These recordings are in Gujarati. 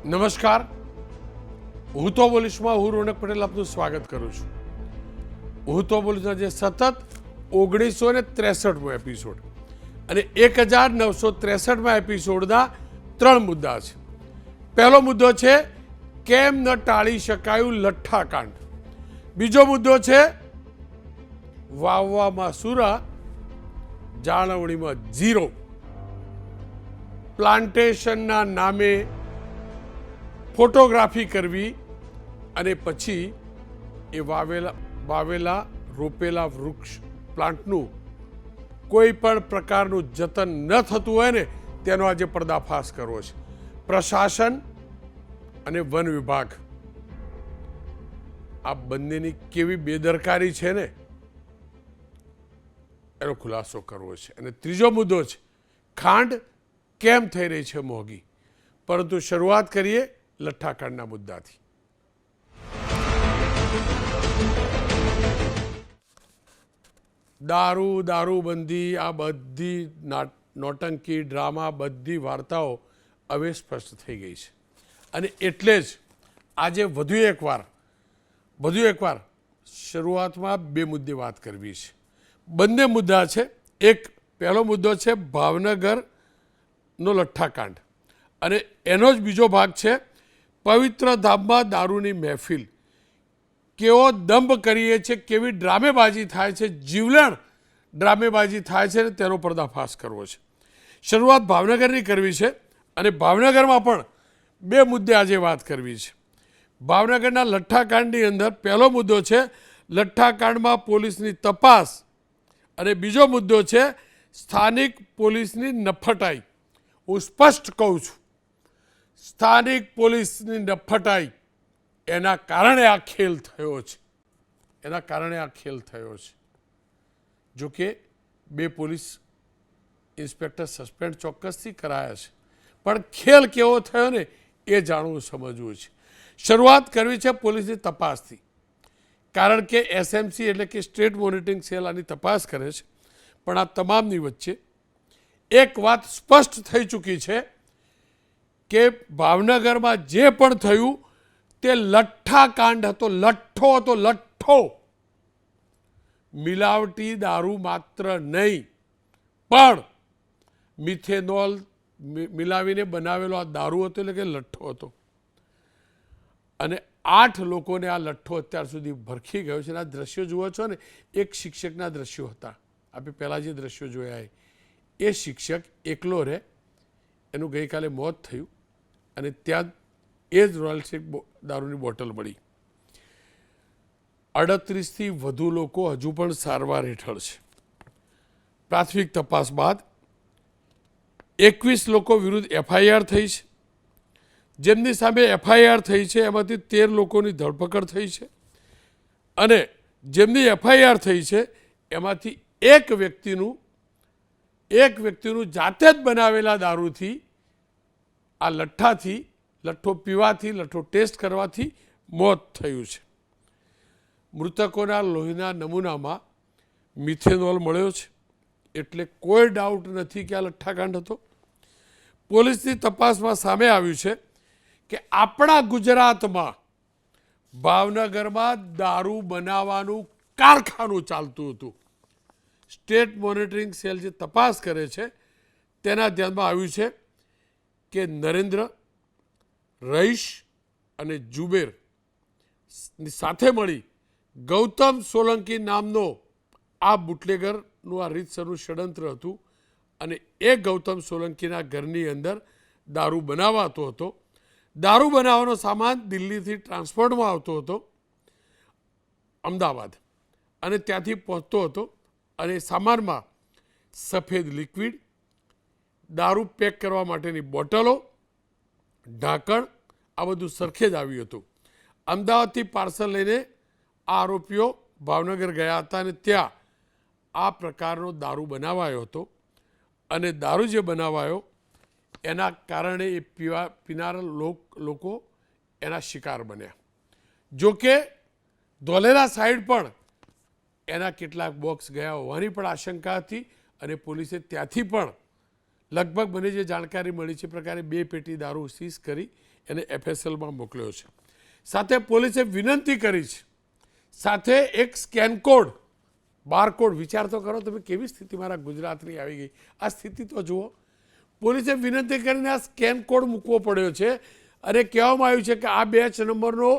નમસ્કાર, હું તો બોલીશમાં હું રોનક પટેલ આપનું સ્વાગત કરું છું. હું તો બોલીશના જે સતત 1963મો એપિસોડ અને 1963મા એપિસોડના 3 મુદ્દા છે. પહેલો મુદ્દો છે કેમ ન ટાળી શકાયું લઠ્ઠાકાંડ. બીજો મુદ્દો છે વાવવામાં સુરા જાળવણીમાં ઝીરો. પ્લાન્ટેશનના નામે ફોટોગ્રાફી કરવી અને પછી એ વાવેલા રોપેલા વૃક્ષ પ્લાન્ટનું કોઈ પણ પ્રકારનું જતન ન થતું હોય ને તેનો આજે પર્દાફાશ કરવો છે. પ્રશાસન અને વન વિભાગ આ બંનેની કેવી બેદરકારી છે ને એનો ખુલાસો કરવો છે. અને ત્રીજો મુદ્દો છે ખાંડ કેમ થઈ રહી છે મોંઘી. પરંતુ શરૂઆત કરીએ લઠ્ઠાકાંડના મુદ્દાથી. દારૂબંધી, આ બધી નોટંકી, ડ્રામા, બધી વાર્તાઓ હવે સ્પષ્ટ થઈ ગઈ છે. અને એટલે જ આજે વધુ એકવાર શરૂઆતમાં 2 મુદ્દે વાત કરવી છે. બંને મુદ્દા છે. પહેલો મુદ્દો છે ભાવનગરનો લઠ્ઠાકાંડ અને એનો જ બીજો ભાગ છે પવિત્ર ધામમાં દારૂની મહેફિલ. કેવો દંભ કરીએ છીએ, કેવી ડ્રામેબાજી થાય છે, જીવલેણ ડ્રામેબાજી થાય છે, તેનો પર્દાફાશ કરવો છે. શરૂઆત ભાવનગરની કરવી છે અને ભાવનગરમાં પણ 2 મુદ્દે આજે વાત કરવી છે. ભાવનગરના લઠ્ઠાકાંડની અંદર પહેલો મુદ્દો છે લઠ્ઠાકાંડમાં પોલીસની તપાસ અને બીજો મુદ્દો છે સ્થાનિક પોલીસની નફટાઈ. હું સ્પષ્ટ કહું છું, સ્થાનિક પોલીસની નફટાઈ એના કારણે આ ખેલ થયો છે. જોકે 2 પોલીસ ઇન્સ્પેક્ટર સસ્પેન્ડ ચોક્કસથી કરાયા છે, પણ ખેલ કેવો થયો ને એ જાણવું સમજવું છે. શરૂઆત કરવી છે પોલીસની તપાસથી, કારણ કે એસએમસી એટલે કે સ્ટેટ મોનિટરિંગ સેલ આની તપાસ કરે છે. પણ આ તમામની વચ્ચે એક વાત સ્પષ્ટ થઈ ચૂકી છે કે ભાવનગરમાં જે પણ થયું તે લઠ્ઠાકાંડ હતો. લઠ્ઠો. મિલાવટી દારૂ માત્ર નહીં, પણ મિથેનોલ મિલાવીને બનાવેલો આ દારૂ હતો, એટલે કે લઠ્ઠો હતો. અને 8 લોકોને આ લઠ્ઠો અત્યાર સુધી ભરખી ગયો છે. આ દ્રશ્યો જુઓ છો ને, એક શિક્ષકના દ્રશ્યો હતા. આપણે પહેલાં જે દ્રશ્યો જોયા એ શિક્ષક એકલો રહે, એનું ગઈકાલે મોત થયું અને ત્યાં એ જ રોયલ સ્ટીક દારૂની બોટલ મળી. 38થી વધુ લોકો હજુ પણ સારવાર હેઠળ છે. પ્રાથમિક તપાસ બાદ 21 લોકો વિરુદ્ધ એફઆઈઆર થઈ છે. જેમની સામે એફઆઈઆર થઈ છે એમાંથી 13 લોકોની ધરપકડ થઈ છે અને જેમની એફઆઈઆર થઈ છે એમાંથી એક વ્યક્તિનું જાતે જ બનાવેલા દારૂથી, આ લઠ્ઠો પીવાથી, લઠ્ઠો ટેસ્ટ કરવાથી મોત થયું છે. મૃતકોના લોહીના નમૂનામાં મિથેનોલ મળ્યો છે, એટલે કોઈ ડાઉટ નથી કે આ લઠ્ઠાકાંડ હતો. પોલીસની તપાસમાં સામે આવ્યું છે કે આપણા ગુજરાતમાં ભાવનગરમાં દારૂ બનાવવાનું કારખાનું ચાલતું હતું. સ્ટેટ મોનિટરિંગ સેલ જે તપાસ કરે છે તેના ધ્યાનમાં આવ્યું છે કે નરેન્દ્ર, રહીશ અને જુબેર સાથે મળી ગૌતમ સોલંકી નામનો આ બુટલેગરનું આ રીતસરનું ષડયંત્ર હતું. અને એ ગૌતમ સોલંકીના ઘરની અંદર દારૂ બનાવાતો હતો. દારૂ બનાવવાનો સામાન દિલ્હીથી ટ્રાન્સપોર્ટમાં આવતો હતો અમદાવાદ, અને ત્યાંથી પહોંચતો હતો. અને સામાનમાં સફેદ લિક્વિડ, દારૂ પેક કરવા માટેની બોટલો, ઢાંકણ, આ બધું સરખે જ આવ્યું હતું. અમદાવાદથી પાર્સલ લઈને આ આરોપીઓ ભાવનગર ગયા હતા અને ત્યાં આ પ્રકારનો દારૂ બનાવાયો હતો. અને દારૂ જે બનાવાયો એના કારણે એ પીનારા લોકો એના શિકાર બન્યા. જોકે ધોલેરા સાઈડ પણ એના કેટલાક બોક્સ ગયા હોવાની પણ આશંકા હતી અને પોલીસે ત્યાંથી પણ લગભગ મને જે જાણકારી મળી છે પ્રકારે 2 પેટી દારૂ સીઝ કરી એને FSLમાં મોકલ્યો છે. સાથે પોલીસે વિનંતી કરી છે, સાથે એક સ્કેન કોડ, બારકોડ, વિચાર તો કરો તમે કેવી સ્થિતિ મારા ગુજરાતની આવી ગઈ. આ સ્થિતિ તો જુઓ. પોલીસે વિનંતી કરીને આ સ્કેન કોડ મૂકવો પડ્યો છે અને કહેવામાં આવ્યું છે કે આ બેચ નંબરનો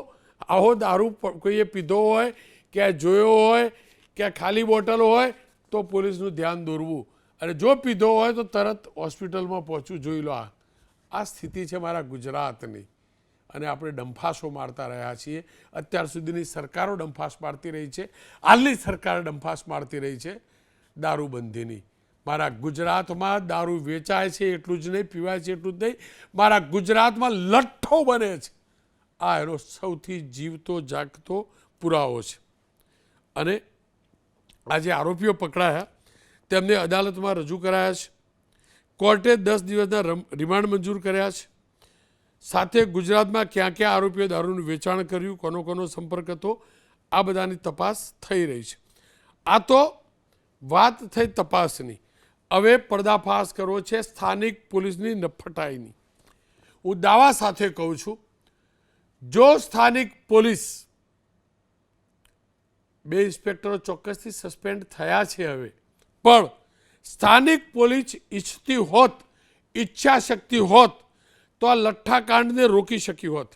આવો દારૂ કોઈએ પીધો હોય કે જોયો હોય કે ખાલી બોટલ હોય તો પોલીસનું ધ્યાન દોરવું, અને જો પીધો હોય તો તરત હોસ્પિટલમાં પહોંચવું. જોઈ લો, આ સ્થિતિ છે મારા ગુજરાતની. અને આપણે ડંફાસો મારતા રહ્યા છીએ. અત્યાર સુધીની સરકારો ડંફાસ મારતી રહી છે, હાલની સરકાર ડંફાસ મારતી રહી છે દારૂબંધીની. મારા ગુજરાતમાં દારૂ વેચાય છે એટલું જ નહીં, પીવાય છે એટલું જ નહીં, મારા ગુજરાતમાં લઠ્ઠો બને છે. આ એનો સૌથી જીવતો જાગતો પુરાવો છે. અને આજે આરોપીઓ પકડાયા, તેમને અદાલતમાં રજૂ કરાયા છે. કોર્ટે 10 દિવસના રિમાન્ડ મંજૂર કર્યા છે. સાથે ગુજરાતમાં ક્યાં ક્યાં આરોપીઓ દારૂનું વેચાણ કર્યું, કોનો સંપર્ક હતો, આ બધાની તપાસ થઈ રહી છે. આ તો વાત થઈ તપાસની. હવે પર્દાફાશ કરવો છે સ્થાનિક પોલીસની નફટાઈની. હું દાવા સાથે કહું છું, જો સ્થાનિક પોલીસ, 2 ઇન્સ્પેક્ટરો ચોક્કસથી સસ્પેન્ડ થયા છે હવે, પણ સ્થાનિક પોલીસ ઈચ્છતી હોત, ઈચ્છા શક્તિ હોત તો આ લઠ્ઠાકાંડને રોકી શકી હોત.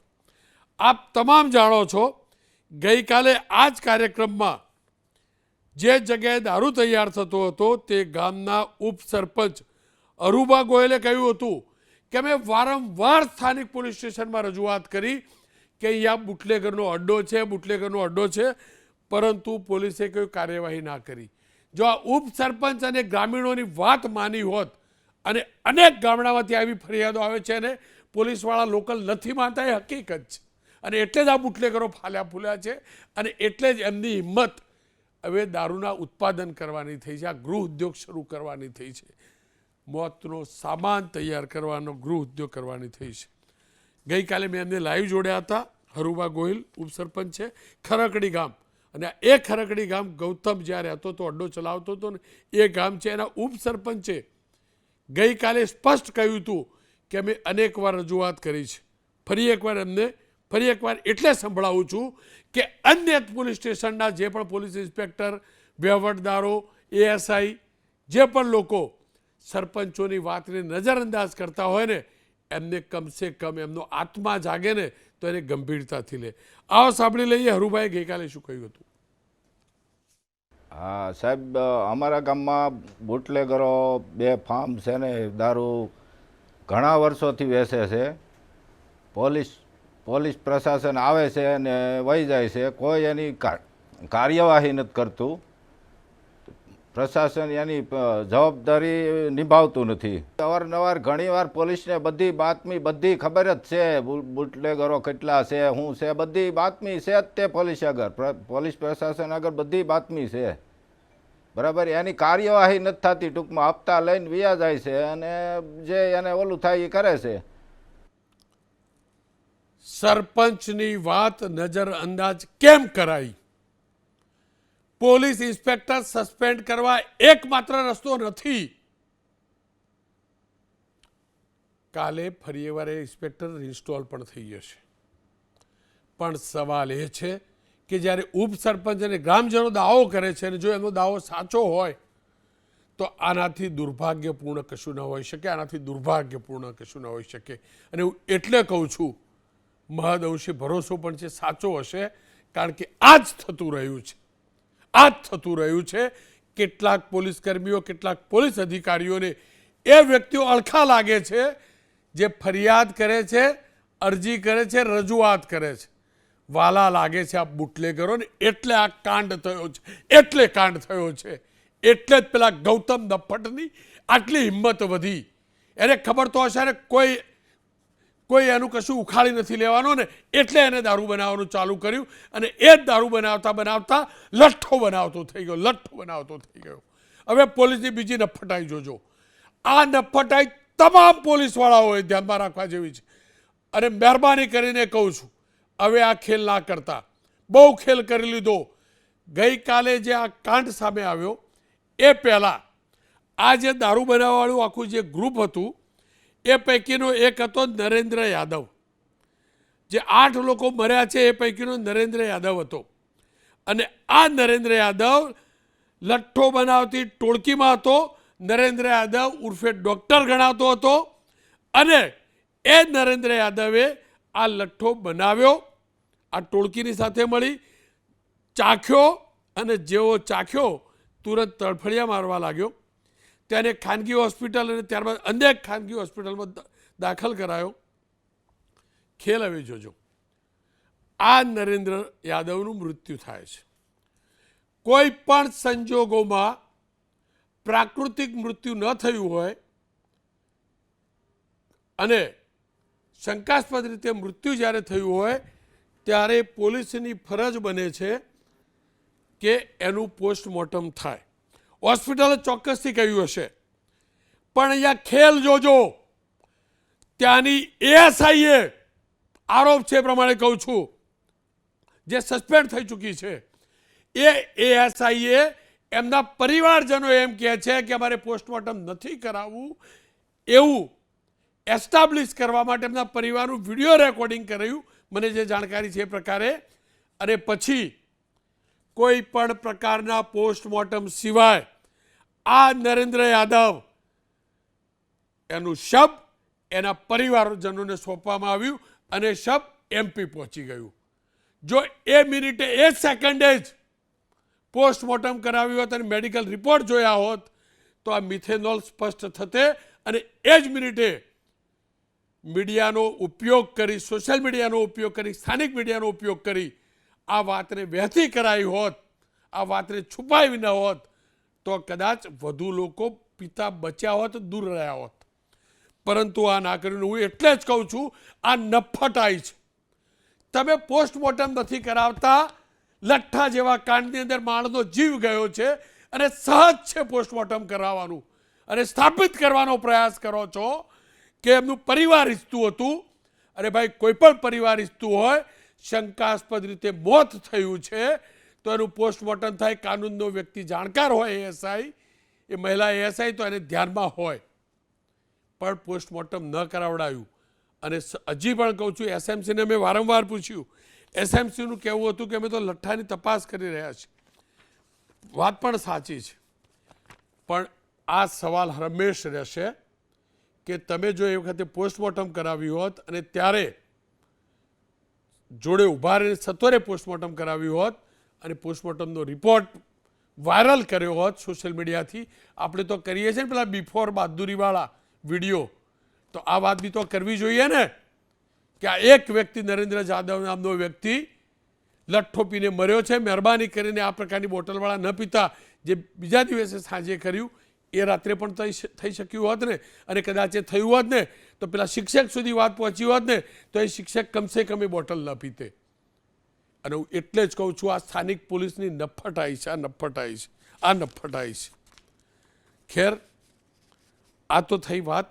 આપ તમામ જાણો છો, ગઈકાલે આ જ કાર્યક્રમમાં જે જગ્યાએ દારૂ તૈયાર થતો હતો તે ગામના ઉપસરપંચ અરુબા ગોયલે કહ્યું હતું કે મેં વારંવાર સ્થાનિક પોલીસ સ્ટેશનમાં રજૂઆત કરી કે અહીંયા બુટલેગરનો અડ્ડો છે, પરંતુ પોલીસે કોઈ કાર્યવાહી ના કરી. જો આ ઉપસરપંચ અને ગ્રામીણોની વાત માની હોત, અને અનેક ગામડામાંથી આવી ફરિયાદો આવે છે અને પોલીસવાળા લોકલ નથી માનતા, એ હકીકત છે. અને એટલે જ આ બુટલેગરો ફાલ્યા ફૂલ્યા છે, અને એટલે જ એમની હિંમત હવે દારૂના ઉત્પાદન કરવાની થઈ છે, આ ગૃહ ઉદ્યોગ શરૂ કરવાની થઈ છે, મોતનો સામાન તૈયાર કરવાનો ગૃહ ઉદ્યોગ કરવાની થઈ છે. ગઈકાલે મેં એમને લાઈવ જોડ્યા હતા. હરુબા ગોહિલ ઉપસરપંચ છે, ખરકડી ગામ. અને એ ખરકડી ગામ ગૌતમ જ્યાં રહેતો હતો, અડ્ડો ચલાવતો હતો ને, એ ગામ છે. એના ઉપસરપંચે ગઈકાલે સ્પષ્ટ કહ્યું હતું કે અમે અનેક વાર રજૂઆત કરી છે. ફરી એકવાર એટલે સંભળાવું છું કે અન્ય પોલીસ સ્ટેશનના જે પણ પોલીસ ઇન્સ્પેક્ટર, વહીવટદારો, ASI, જે પણ લોકો સરપંચોની વાતને નજરઅંદાજ કરતા હોય ને, એમને કમસે કમ એમનો આત્મા જાગે ને તો એને ગંભીરતાથી લે. આવો સાંભળી લઈએ હરુભાઈએ ગઈકાલે શું કહ્યું હતું. હા સાહેબ, અમારા ગામમાં બુટલેગરો 2 ફાર્મ છે ને, દારૂ ઘણા વર્ષોથી વેચે છે. પોલીસ પ્રશાસન આવે છે અને વહી જાય છે, કોઈ એની કાર્યવાહી નથી કરતું. પ્રશાસન એની જવાબદારી નિભાવતું નથી. અવારનવાર ઘણીવાર પોલીસને બધી બાતમી, બધી ખબર જ છે, બુટલેગરો કેટલા છે, શું છે, બધી બાતમી છે જ તે પોલીસ આગળ, પોલીસ પ્રશાસન આગળ બધી બાતમી છે. બરાબર, એની કાર્યવાહી નથી થતી. ટૂંકમાં હપ્તા લઈને વ્યા જાય છે અને જે એને ઓલું થાય એ કરે છે. સરપંચની વાત નજરઅંદાજ કેમ કરાઈ? પોલીસ ઇન્સ્પેક્ટર સસ્પેન્ડ કરવા એકમાત્ર રસ્તો નથી. કાલે ફરી એકવાર ઇન્સ્પેક્ટર ઇન્સ્ટોલ પણ થઈ જશે. પણ સવાલ એ છે કે જ્યારે ઉપસરપંચ અને ગ્રામજનો દાવો કરે છે, અને જો એનો દાવો સાચો હોય તો આનાથી દુર્ભાગ્યપૂર્ણ કશું ન હોઈ શકે, અને હું એટલે કહું છું, મહદઅંશે ભરોસો પણ છે સાચો હશે, કારણ કે આ જ થતું રહ્યું છે. કેટલાક પોલીસ કર્મીઓ, કેટલાક પોલીસ અધિકારીઓને એ વ્યક્તિઓ અળખા લાગે છે જે ફરિયાદ કરે છે, અરજી કરે છે, રજૂઆત કરે છે, વાલા લાગે છે આ બુટલેગરોને. એટલે આ કાંડ થયો છે, એટલે જ પેલા ગૌતમ દફ્ફટની આટલી હિંમત વધી. એને ખબર તો હશે ને કોઈ એનું કશું ઉખાડી નથી લેવાનું ને, એટલે એને દારૂ બનાવવાનું ચાલુ કર્યું, અને એ જ દારૂ બનાવતા લઠ્ઠો બનાવતો થઈ ગયો. હવે પોલીસની બીજી નફટાઈ જોજો. આ નફટાઈ તમામ પોલીસવાળાઓએ ધ્યાનમાં રાખવા જેવી છે. અને મહેરબાની કરીને કહું છું, હવે આ ખેલ ના કરતા. બહુ ખેલ કરી લીધો. ગઈકાલે જે આ કાંડ સામે આવ્યો એ પહેલાં આ જે દારૂ બનાવવાવાળું આખું જે ગ્રુપ હતું, એ પૈકીનો એક હતો નરેન્દ્ર યાદવ. જે 8 લોકો મર્યા છે એ પૈકીનો નરેન્દ્ર યાદવ હતો. અને આ નરેન્દ્ર યાદવ લઠ્ઠો બનાવતી ટોળકીમાં હતો. નરેન્દ્ર યાદવ ઉર્ફે ડૉક્ટર ગણાતો હતો. અને એ નરેન્દ્ર યાદવે આ લઠ્ઠો બનાવ્યો, આ ટોળકીની સાથે મળી, ચાખ્યો, અને જેવો ચાખ્યો તુરંત તડફડિયા મારવા લાગ્યો. તેને ખાનગી હોસ્પિટલ અને ત્યારબાદ અનેક ખાનગી હોસ્પિટલમાં દાખલ કરાયો. ખેલ હવે જોજો, આ નરેન્દ્ર યાદવનું મૃત્યુ થાય છે. કોઈ પણ સંજોગોમાં પ્રાકૃતિક મૃત્યુ ન થયું હોય અને શંકાસ્પદ રીતે મૃત્યુ જ્યારે થયું હોય ત્યારે પોલીસની ફરજ બને છે કે એનું પોસ્ટમોર્ટમ થાય. હોસ્પિટલે ચોક્કસથી કહ્યું હશે, પણ અહીંયા ખેલ જોજો. ત્યાંની એએસઆઈએ આરોપ છે પ્રમાણે કહું છું, જે સસ્પેન્ડ થઈ ચૂકી છે, એ એએસઆઈએ એમના પરિવારજનો એમ કહે છે કે અમારે પોસ્ટમોર્ટમ નથી કરાવવું એવું એસ્ટાબ્લિશ કરવા માટે એમના પરિવારનું વિડીયો રેકોર્ડિંગ કરાયું, મને જે જાણકારી છે એ પ્રકારે. અને પછી કોઈ પણ પ્રકારના પોસ્ટમોર્ટમ સિવાય આ નરેન્દ્ર યાદવ એનું શબ એના પરિવારજનોને સોંપવામાં આવ્યું અને શબ એમપી પહોંચી ગયું. જો એ મિનિટે એ સેકન્ડે જ પોસ્ટમોર્ટમ કરાવ્યું હોત અને મેડિકલ રિપોર્ટ જોયા હોત તો આ મિથેનોલ સ્પષ્ટ થતે. અને એ જ મિનિટે મીડિયાનો ઉપયોગ કરી, સોશિયલ મીડિયાનો ઉપયોગ કરી, સ્થાનિક મીડિયાનો ઉપયોગ કરી આ વાતને વહેતી કરાવી હોત, આ વાતને છુપાવી ન હોત તો કદાચ વધુ લોકો પિતા બચ્યા હોત, દૂર રહ્યા હોત. પરંતુ આ ના કર્યું. હું એટલે જ કહું છું, આ નફટાઈ છે. તમે પોસ્ટમોર્ટમ નથી કરાવતા. લઠ્ઠા જેવા કાંડની અંદર માણસનો જીવ ગયો છે અને સહજ છે પોસ્ટમોર્ટમ કરાવવાનું અને સ્થાપિત કરવાનો પ્રયાસ કરો છો કે એમનું પરિવાર ઈચ્છતું હતું. અરે ભાઈ, કોઈ પણ પરિવાર ઈચ્છતું હોય, શંકાસ્પદ રીતે મોત થયું છે તો એનું પોસ્ટમોર્ટમ થાય. કાનૂનનો વ્યક્તિ જાણકાર હોય એએસઆઈ, એ મહિલા એએસઆઈ, તો એને ધ્યાનમાં હોય, પણ પોસ્ટમોર્ટમ ન કરાવડાયું. અને હજી પણ કહું છું, એસએમસીને મેં વારંવાર પૂછ્યું, એસએમસીનું કહેવું હતું કે અમે તો લઠ્ઠાની તપાસ કરી રહ્યા છીએ. વાત પણ સાચી છે, પણ આ સવાલ હંમેશ રહેશે કે તમે જો એ વખતે પોસ્ટમોર્ટમ કરાવ્યું હોત અને ત્યારે જોડે ઊભા રહીને સત્વરે પોસ્ટમોર્ટમ કરાવ્યું હોત અને પોસ્ટમોર્ટમનો રિપોર્ટ વાયરલ કર્યો હોત સોશિયલ મીડિયાથી. આપણે તો કરીએ છીએ ને પેલા બિફોર બહાદુરીવાળા વિડીયો, તો આ વાત બી તો કરવી જોઈએ ને કે આ એક વ્યક્તિ, નરેન્દ્ર યાદવ નામનો વ્યક્તિ લઠ્ઠો પીને મર્યો છે. મહેરબાની કરીને આ પ્રકારની બોટલવાળા ન પીતા. જે બીજા દિવસે સાંજે કર્યું એ રાત્રે પણ થઈ શક્યું હોત ને, અને કદાચ એ થયું હોત ને તો પેલા શિક્ષક સુધી વાત પહોંચી હોત ને તો એ શિક્ષક કમસે કમ એ બોટલ ન પીતે. અને હું એટલે જ કહું છું, આ સ્થાનિક પોલીસની નફટાઈ છે, આ નફટાઈ છે. ખેર, આ તો થઈ વાત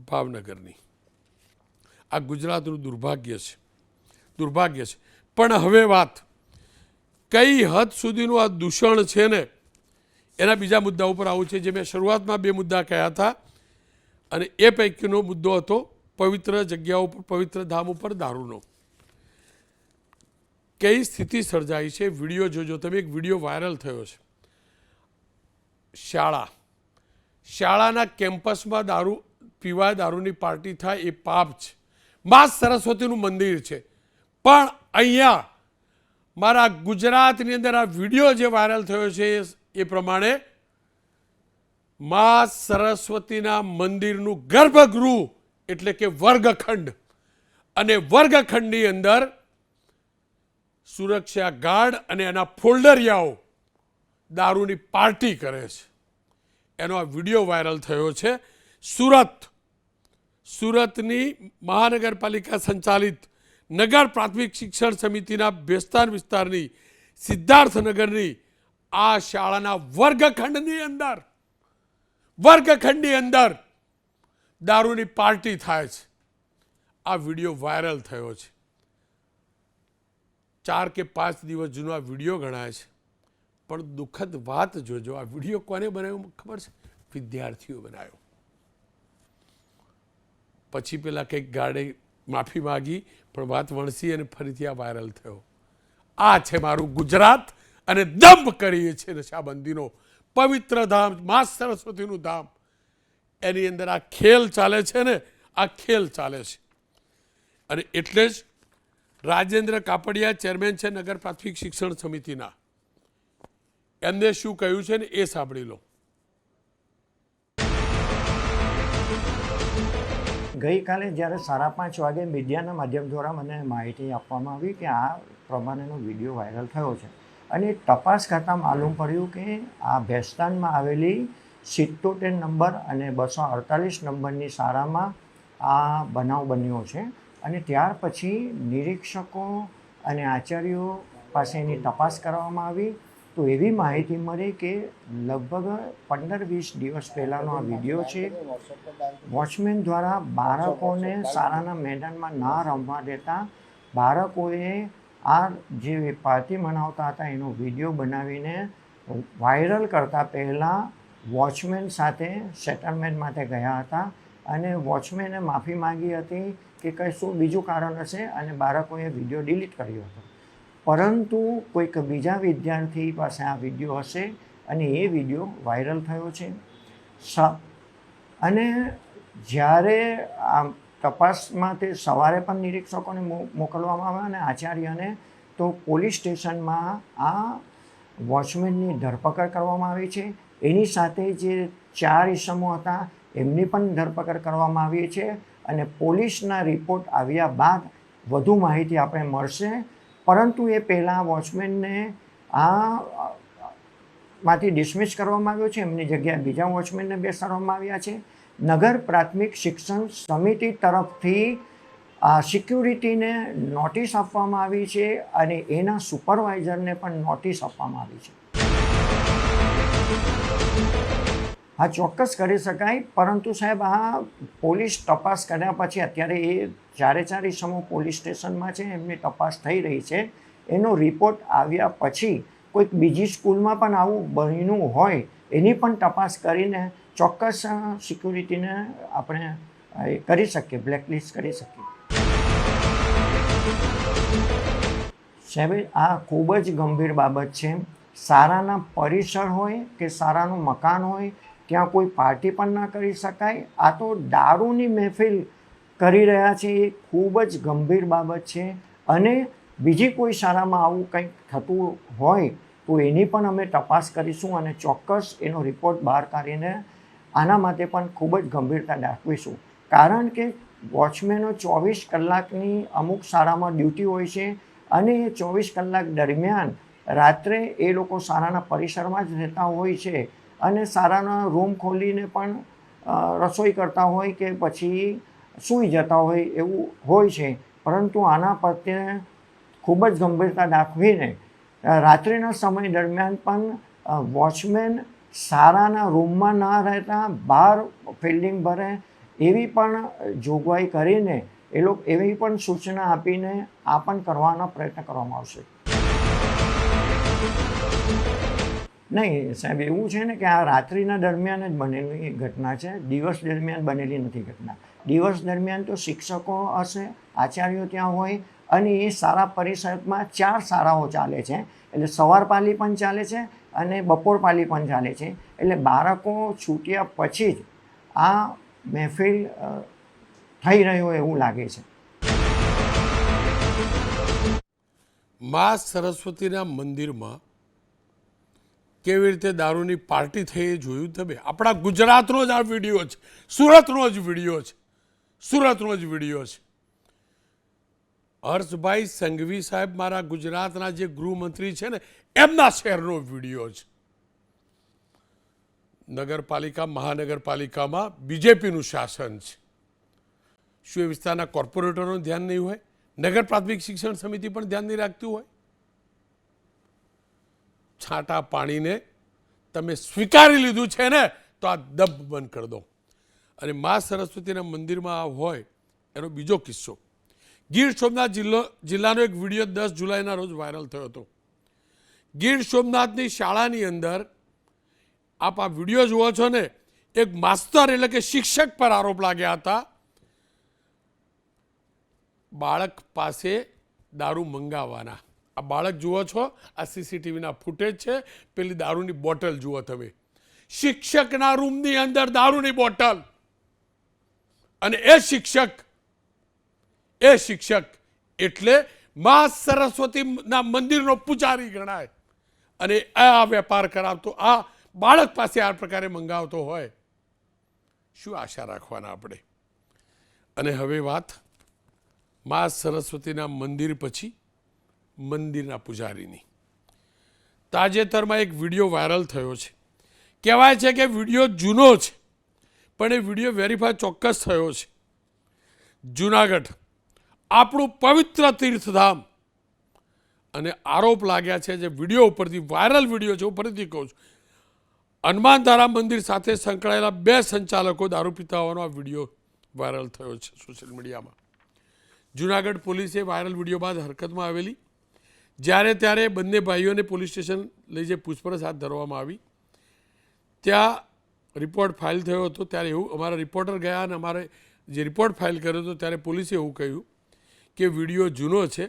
ભાવનગરની. આ ગુજરાતનું દુર્ભાગ્ય છે. પણ હવે વાત કઈ હદ સુધીનું આ દૂષણ છે ને એના બીજા મુદ્દા ઉપર આવું છે, જે મેં શરૂઆતમાં 2 મુદ્દા કહ્યા હતા. અને એ પૈકીનો મુદ્દો હતો પવિત્ર જગ્યાઓ ઉપર, પવિત્ર ધામ ઉપર દારૂનો. કઈ સ્થિતિ સર્જાઈ છે, વિડીયો જોજો તમે. એક વિડીયો વાયરલ થયો છે. શાળાના કેમ્પસમાં દારૂની પાર્ટી થાય એ પાપ છે. મા સરસ્વતીનું મંદિર છે, પણ અહીંયા મારા ગુજરાતની અંદર આ વિડીયો જે વાયરલ થયો છે એ પ્રમાણે મા સરસ્વતીના મંદિરનું ગર્ભગૃહ એટલે કે વર્ગખંડ, અને વર્ગખંડની અંદર સુરક્ષા ગાર્ડ અને એના ફોલ્ડરિયાઓ દારૂની પાર્ટી કરે છે. એનો આ વિડીયો વાયરલ થયો છે. સુરતની મહાનગરપાલિકા સંચાલિત નગર પ્રાથમિક શિક્ષણ સમિતિના બેસ્તાન વિસ્તારની સિદ્ધાર્થનગરની આ શાળાના વર્ગખંડની અંદર દારૂની પાર્ટી થાય છે. આ વિડીયો વાયરલ થયો છે. 4 કે 5 દિવસ જૂનો આ વિડીયો ગણાય છે. પણ દુઃખદ વાત જોજો, આ વિડીયો કોને બનાવ્યો ખબર છે? વિદ્યાર્થીઓ બનાવ્યો. પછી પેલા કંઈક ગાર્ડે માફી માગી, પણ વાત વણસી અને ફરીથી આ વાયરલ થયો. આ છે મારું ગુજરાત અને દંભ કરીએ છીએ નશાબંધીનો પવિત્ર ધામ, મા સરસ્વતીનું ધામ. એની અંદર આ ખેલ ચાલે છે ને, આ ખેલ ચાલે છે. અને એટલે જ રાજેન્દ્ર કાપડિયા ચેરમેન છે નગર પ્રાથમિક શિક્ષણ સમિતિના. એમને શું કહ્યું છે ને એ સાંભળી લો. ગઈકાલે જ્યારે 5:30 વાગે મીડિયાના માધ્યમ દ્વારા મને માહિતી આપવામાં આવી કે આ પ્રમાણેનો વિડીયો વાયરલ થયો છે અને તપાસ કરતાં માલુમ પડ્યું કે આ ભેસ્તાનમાં આવેલી 77 નંબર અને 248 નંબરની શાળામાં આ બનાવ બન્યો છે. અને ત્યાર પછી નિરીક્ષકો અને આચાર્યો પાસે એની તપાસ કરવામાં આવી તો એવી માહિતી મળી કે લગભગ 15-20 દિવસ પહેલાંનો આ વિડીયો છે. વોચમેન દ્વારા બાળકોને શાળાના મેદાનમાં ના રમવા દેતા બાળકોએ આ જે પાર્ટી મનાવતા હતા એનો વિડીયો બનાવીને વાયરલ કરતાં પહેલાં વોચમેન સાથે સેટલમેન્ટ માટે ગયા હતા અને વોચમેને માફી માંગી હતી કે કંઈ શું બીજું કારણ હશે અને બાળકોએ વિડીયો ડિલીટ કર્યો હતો. પરંતુ કોઈક બીજા વિદ્યાર્થી પાસે આ વિડીયો હશે અને એ વિડીયો વાયરલ થયો છે. અને જ્યારે આ તપાસમાં તે સવારે પણ નિરીક્ષકોને મોકલવામાં આવ્યા અને આચાર્યને, તો પોલીસ સ્ટેશનમાં આ વોચમેનની ધરપકડ કરવામાં આવી છે. એની સાથે જે 4 ઈસમો હતા એમની પણ ધરપકડ કરવામાં આવી છે અને પોલીસના રિપોર્ટ આવ્યા બાદ વધુ માહિતી આપણે મળશે. પરંતુ એ પહેલાં વોચમેનને માંથી ડિસમિસ કરવામાં આવ્યો છે. એમની જગ્યાએ બીજા વોચમેનને બેસાડવામાં આવ્યા છે. નગર પ્રાથમિક શિક્ષણ સમિતિ તરફથી સિક્યુરિટીને નોટિસ આપવામાં આવી છે અને એના સુપરવાઇઝરને પણ નોટિસ આપવામાં આવી છે. હા, ચોક્કસ કરી શકાય, પરંતુ સાહેબ આ પોલીસ તપાસ કર્યા પછી અત્યારે એ 4 ઈસમો પોલીસ સ્ટેશનમાં છે, એમની તપાસ થઈ રહી છે. એનો રિપોર્ટ આવ્યા પછી કોઈક બીજી સ્કૂલમાં પણ આવું બન્યું હોય એની પણ તપાસ કરીને ચોક્કસ સિક્યુરિટીને આપણે કરી શકીએ, બ્લેકલિસ્ટ કરી શકીએ. સાહેબ આ ખૂબ જ ગંભીર બાબત છે. શાળાના પરિસર હોય કે શાળાનું મકાન હોય ત્યાં કોઈ પાર્ટી પણ ના કરી શકાય. આ તો દારૂની મહેફિલ કરી રહ્યા છે, એ ખૂબ જ ગંભીર બાબત છે. અને બીજી કોઈ શાળામાં આવું કંઈક થતું હોય તો એની પણ અમે તપાસ કરીશું અને ચોક્કસ એનો રિપોર્ટ બહાર કાઢીને આના માટે પણ ખૂબ જ ગંભીરતા દાખવીશું. કારણ કે વોચમેનો 24 કલાકની અમુક શાળામાં ડ્યુટી હોય છે અને એ 24 કલાક દરમિયાન રાત્રે એ લોકો શાળાના પરિસરમાં જ રહેતા હોય છે અને શાળાના રૂમ ખોલીને પણ રસોઈ કરતા હોય કે પછી સૂઈ જતા હોય એવું હોય છે. પરંતુ આના પ્રત્યે ખૂબ જ ગંભીરતા દાખવીને રાત્રિના સમય દરમિયાન પણ વોચમેન શાળાના રૂમમાં ના રહેતા બહાર ફિલ્ડિંગ ભરે એવી પણ જોગવાઈ કરીને એવી પણ સૂચના આપીને આ પણ કરવાનો પ્રયત્ન કરવામાં આવશે. નહીં સાહેબ, એવું છે ને કે આ રાત્રિના દરમિયાન જ બનેલી ઘટના છે, દિવસ દરમિયાન બનેલી નથી ઘટના. દિવસ દરમિયાન તો શિક્ષકો હશે, આચાર્યો ત્યાં હોય અને એ શાળા પરિસરમાં 4 શાળાઓ ચાલે છે. એટલે સવાર પાલી પણ ચાલે છે અને બપોર પાલી પણ ચાલે છે. એટલે બાળકો છૂટ્યા પછી જ આ મહેફિલ થઈ રહ્યો એવું લાગે છે. મા સરસ્વતીના મંદિરમાં કેવી રીતે દારૂની પાર્ટી થઈ એ જોયું તમે? આપણા ગુજરાતનો જ આ વિડીયો છે, સુરતનો જ વિડીયો છે, સુરતનો જ વિડીયો છે. હર્ષભાઈ સંઘવી સાહેબ મારા ગુજરાતના જે ગૃહમંત્રી છે ને એમના શહેરનો વિડીયો છે. નગરપાલિકા મહાનગરપાલિકામાં બીજેપીનું શાસન છે. શું એ વિસ્તારના કોર્પોરેટરોનું ધ્યાન નહીં હોય? નગર પ્રાથમિક શિક્ષણ સમિતિ પણ ધ્યાન નહીં રાખતું હોય? છાંટા પાણીને તમે સ્વીકારી લીધું છે ને તો આ દબ બંધ કરી દો. અને મા સરસ્વતીના મંદિરમાં આ હોય એનો બીજો કિસ્સો. ગીર સોમનાથ જિલ્લાનો એક વિડીયો 10 જુલાઈના રોજ વાયરલ થયો હતો. ગીર સોમનાથની શાળાની અંદર આપ આ વિડીયો જુઓ છો ને, એક માસ્તર એટલે કે શિક્ષક પર આરોપ લાગ્યા હતા બાળક પાસે દારૂ મંગાવવાના. આ બાળક જુઓ છો, આ સીસીટીવીના ફૂટેજ છે. પેલી દારૂની બોટલ જુઓ તમે, શિક્ષકના રૂમની અંદર દારૂની બોટલ. અને એ શિક્ષક એટલે મા સરસ્વતીના મંદિરનો પૂજારી ગણાય. અને આ વેપાર કરાવતો આ બાળક પાસે આ પ્રકારે મંગાવતો હોય, શું આશા રાખવાના આપણે? અને હવે વાત મા સરસ્વતીના મંદિર પછી મંદિરના પૂજારીની. તાજેતરમાં એક વિડીયો વાયરલ થયો છે. કહેવાય છે કે વિડીયો જૂનો છે, પણ એ વિડીયો વેરીફાઈ ચોક્કસ થયો છે. જુનાગઢ આપણું પવિત્ર તીર્થધામ, અને આરોપ લાગ્યા છે જે વિડીયો ઉપરથી, વાયરલ વિડીયો છે, હું ફરીથી કહું છું, હનુમાનધારા મંદિર સાથે સંકળાયેલા 2 સંચાલકો દારૂ પીતા હોવાનો આ વિડીયો વાયરલ થયો છે સોશિયલ મીડિયામાં. જુનાગઢ પોલીસે વાયરલ વિડીયો બાદ હરકતમાં આવેલી. જ્યારે ત્યારે બંને ભાઈઓને પોલીસ સ્ટેશન લઈ જઈ પૂછપરછ હાથ ધરવામાં આવી. ત્યાં રિપોર્ટ ફાઇલ થયો હતો. ત્યારે એવું અમારા રિપોર્ટર ગયા અને અમારે જે રિપોર્ટ ફાઇલ કર્યો હતો ત્યારે પોલીસે એવું કહ્યું કે વિડીયો જૂનો છે,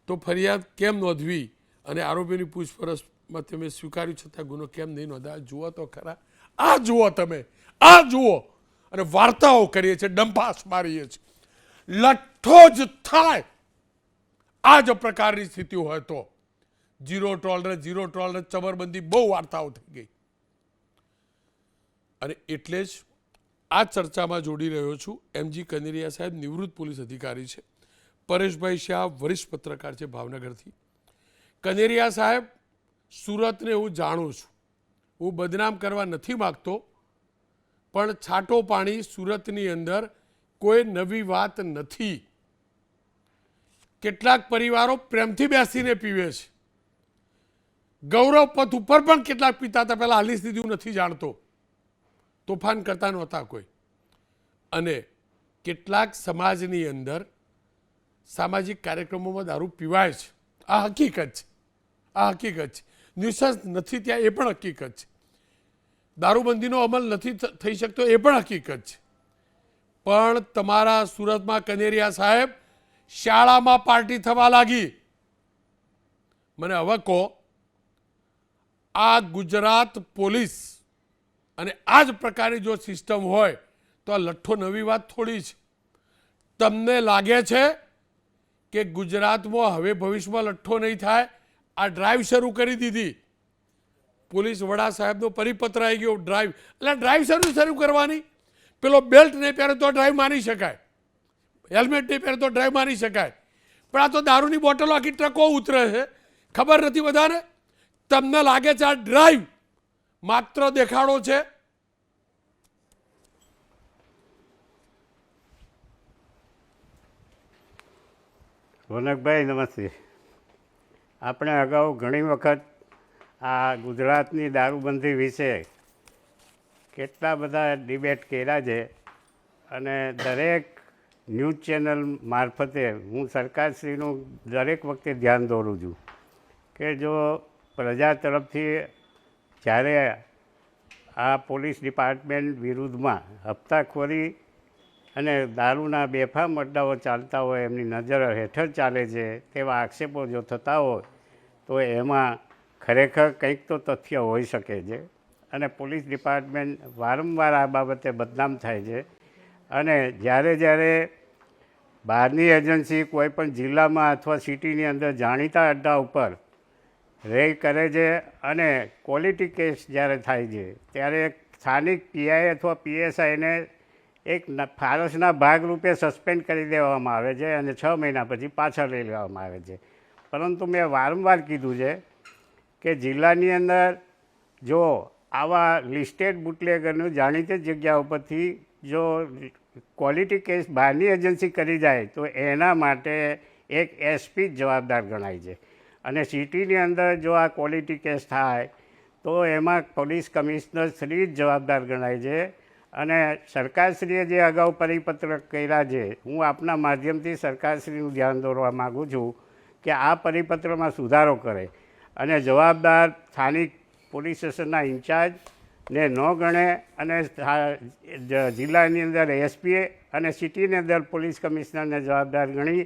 તો ફરિયાદ કેમ નોંધવી અને આરોપીની પૂછપરછમાં તમે સ્વીકાર્યું છતાં ગુનો કેમ નહીં નોંધાય? જુઓ તો ખરા, આ જુઓ તમે, આ જુઓ. અને વાર્તાઓ કરીએ છીએ, ડંપાસ મારીએ છીએ, લઠ્ઠો જ થાય. આ જ પ્રકારની સ્થિતિ હોય તો ઝીરો ટોલરન્સ, ચમરબંધી, બહુ વાર્તાઓ થઈ ગઈ. અને એટલે જ આ ચર્ચામાં જોડી રહ્યો છું. એમજી કનેરિયા સાહેબ નિવૃત્ત પોલીસ અધિકારી છે. પરેશભાઈ શાહ વરિષ્ઠ પત્રકાર છે ભાવનગરથી. કનેરિયા સાહેબ, સુરતને હું જાણું છું, હું બદનામ કરવા નથી માગતો, પણ છાંટો પાણી સુરતની અંદર કોઈ નવી વાત નથી. કેટલાક પરિવારો પ્રેમથી બેસીને પીવે છે. ગૌરવ પથ ઉપર પણ કેટલાક પીતા હતા. પહેલાં હાલની સ્થિતિ હું નથી જાણતો, તોફાન કરતા નહોતા કોઈ. અને કેટલાક સમાજની અંદર સામાજિક કાર્યક્રમોમાં દારૂ પીવાય છે. આ હકીકત છે, આ હકીકત છે. ન્યુસન્સ નથી ત્યાં, એ પણ હકીકત છે. દારૂબંધીનો અમલ નથી થઈ શકતો, એ પણ હકીકત છે. પણ તમારા સુરતમાં કનેરિયા સાહેબ શાળામાં પાર્ટી થવા લાગી. મને હવે કહો, આ ગુજરાત પોલીસ અને આ જ પ્રકારની જો સિસ્ટમ હોય તો આ લઠ્ઠો નવી વાત થોડી છે. તમને લાગે છે કે ગુજરાતમાં હવે ભવિષ્યમાં લઠ્ઠો નહીં થાય? આ ડ્રાઈવ શરૂ કરી દીધી. પોલીસ વડા સાહેબનો પરિપત્ર આવી ગયો, ડ્રાઈવ. એટલે ડ્રાઈવ શરૂ કરવાની. પેલો બેલ્ટ નહીં પહેરે તો ડ્રાઈવ મારી શકાય, હેલ્મેટ નહીં પહેરે તો ડ્રાઈવ મારી શકાય, પણ આ તો દારૂની બોટલો આખી ટ્રકો ઉતરે છે. ખબર નથી બધાને? તમને લાગે છે આ ડ્રાઈવ માત્ર દેખાડો છે? રોનકભાઈ નમસ્તે. આપણે અગાઉ ઘણી વખત આ ગુજરાતની દારૂબંધી વિશે કેટલા બધા ડિબેટ કર્યા છે, અને દરેક ન્યૂઝ ચેનલ મારફતે હું સરકારશ્રીનું દરેક વખતે ધ્યાન દોરું છું કે જો પ્રજા તરફથી જ્યારે આ પોલીસ ડિપાર્ટમેન્ટ વિરુદ્ધમાં હપ્તાખોરી અને દારૂના બેફામ અડ્ડાઓ ચાલતા હોય, એમની નજર હેઠળ ચાલે છે તેવા આક્ષેપો જો થતા હોય તો એમાં ખરેખર કંઈક તો તથ્ય હોઈ શકે છે. અને પોલીસ ડિપાર્ટમેન્ટ વારંવાર આ બાબતે બદનામ થાય છે. અને જ્યારે બહારની એજન્સી કોઈ પણ જિલ્લામાં અથવા સિટીની અંદર જાણીતા અડ્ડા ઉપર રેડ કરે છે અને ક્વોલિટી કેસ જ્યારે થાય છે ત્યારે સ્થાનિક પીઆઈ અથવા પીએસઆઈને એક ફારસના ભાગરૂપે સસ્પેન્ડ કરી દેવામાં આવે છે અને 6 મહિના પછી પાછા લઈ લેવામાં આવે છે. પરંતુ મેં વારંવાર કીધું છે કે જિલ્લાની અંદર જો આવા લિસ્ટેડ બુટલેગરનું જાણીતી જગ્યા ઉપરથી જો ક્વોલિટી કેસ બહારની એજન્સી કરી જાય તો એના માટે એક એસપી જ જવાબદાર ગણાય છે. અને સિટીની અંદર જો આ ક્વોલિટી કેસ થાય તો એમાં પોલીસ કમિશનર શ્રી જ જવાબદાર ગણાય છે. અને સરકારશ્રીએ જે અગાઉ પરિપત્ર કર્યા છે, હું આપના માધ્યમથી સરકારશ્રીનું ધ્યાન દોરવા માગું છું કે આ પરિપત્રમાં સુધારો કરે અને જવાબદાર સ્થાનિક પોલીસ સ્ટેશનના ઇન્ચાર્જને ન ગણે અને જિલ્લાની અંદર એસપીએ અને સિટીની અંદર પોલીસ કમિશનરને જવાબદાર ગણી